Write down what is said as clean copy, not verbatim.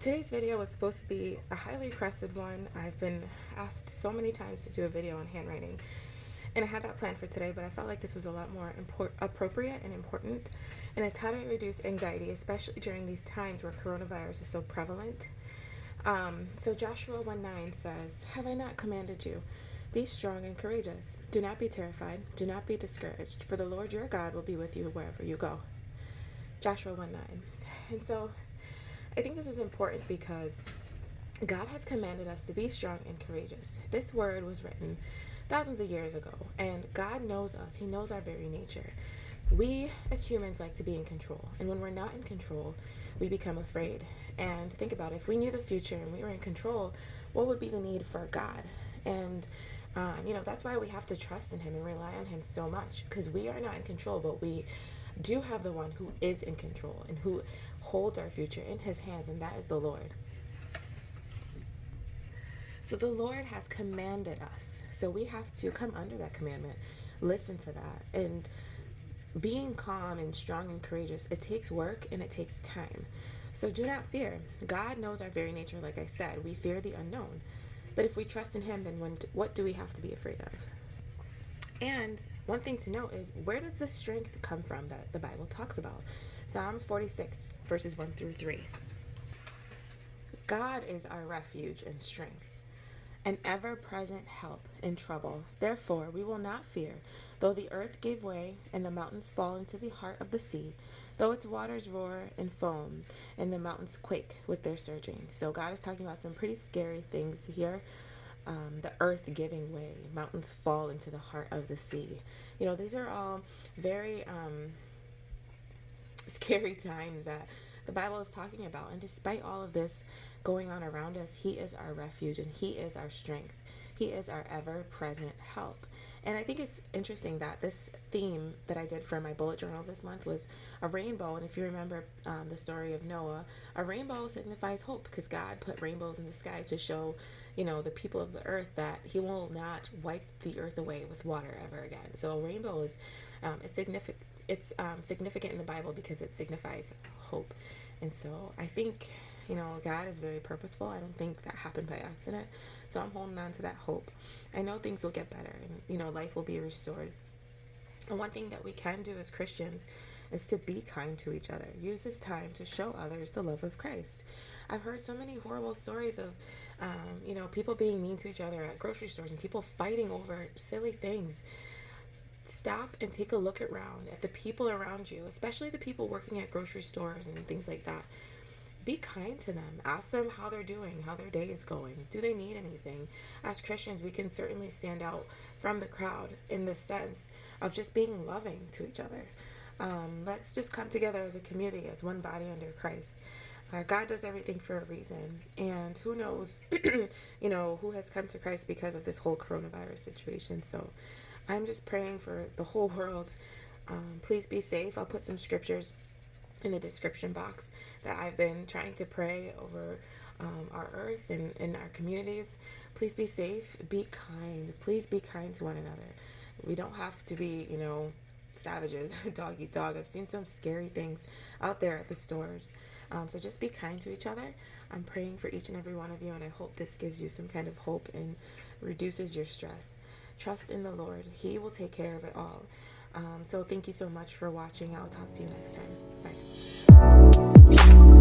Today's video was supposed to be a highly requested one. I've been asked so many times to do a video on handwriting, and I had that planned for today, but I felt like this was a lot more appropriate and important, and it's how to reduce anxiety, especially during these times where coronavirus is so prevalent. So Joshua 1:9 says, "Have I not commanded you? Be strong and courageous. Do not be terrified. Do not be discouraged, for the Lord your God will be with you wherever you go." Joshua 1:9. And so I think this is important because God has commanded us to be strong and courageous. This word was written thousands of years ago, and God knows us. He knows our very nature. We as humans like to be in control, and when we're not in control, we become afraid. And think about it, if we knew the future and we were in control, what would be the need for God? And that's why we have to trust in Him and rely on Him so much, because we are not in control, but we do have the one who is in control and who holds our future in His hands, and that is the Lord. So the Lord has commanded us, so we have to come under that commandment, listen to that. And being calm and strong and courageous, it takes work and it takes time. So do not fear. God knows our very nature. Like I said, we fear the unknown, but if we trust in Him, then what do we have to be afraid of? And one thing to note is, where does the strength come from that the Bible talks about? Psalms 46, verses 1 through 3. God is our refuge and strength, an ever-present help in trouble. Therefore, we will not fear, though the earth give way and the mountains fall into the heart of the sea, though its waters roar and foam and the mountains quake with their surging. So God is talking about some pretty scary things here. The earth giving way, mountains fall into the heart of the sea. These are all very scary times that the Bible is talking about. And despite all of this going on around us, He is our refuge and He is our strength. He is our ever-present help. And I think it's interesting that this theme that I did for my bullet journal this month was a rainbow. And if you remember the story of Noah, a rainbow signifies hope, because God put rainbows in the sky to show, the people of the earth that He will not wipe the earth away with water ever again. So a rainbow is it's significant. It's significant in the Bible because it signifies hope. And so I think, God is very purposeful. I don't think that happened by accident. So I'm holding on to that hope. I know things will get better and, life will be restored. And one thing that we can do as Christians is to be kind to each other. Use this time to show others the love of Christ. I've heard so many horrible stories of, people being mean to each other at grocery stores and people fighting over silly things. Stop and take a look around at the people around you, especially the people working at grocery stores and things like that. Be kind to them. Ask them how they're doing, how their day is going. Do they need anything? As Christians, we can certainly stand out from the crowd in the sense of just being loving to each other. Let's just come together as a community, as one body under Christ. God does everything for a reason, and who knows, who has come to Christ because of this whole coronavirus situation. So I'm just praying for the whole world. Please be safe. I'll put some scriptures in the description box that I've been trying to pray over our earth and in our communities. Please be safe. Be kind. Please be kind to one another. We don't have to be, savages, dog eat dog. I've seen some scary things out there at the stores. So just be kind to each other. I'm praying for each and every one of you, and I hope this gives you some kind of hope and reduces your stress. Trust in the Lord. He will take care of it all. So thank you so much for watching. I'll talk to you next time. Bye.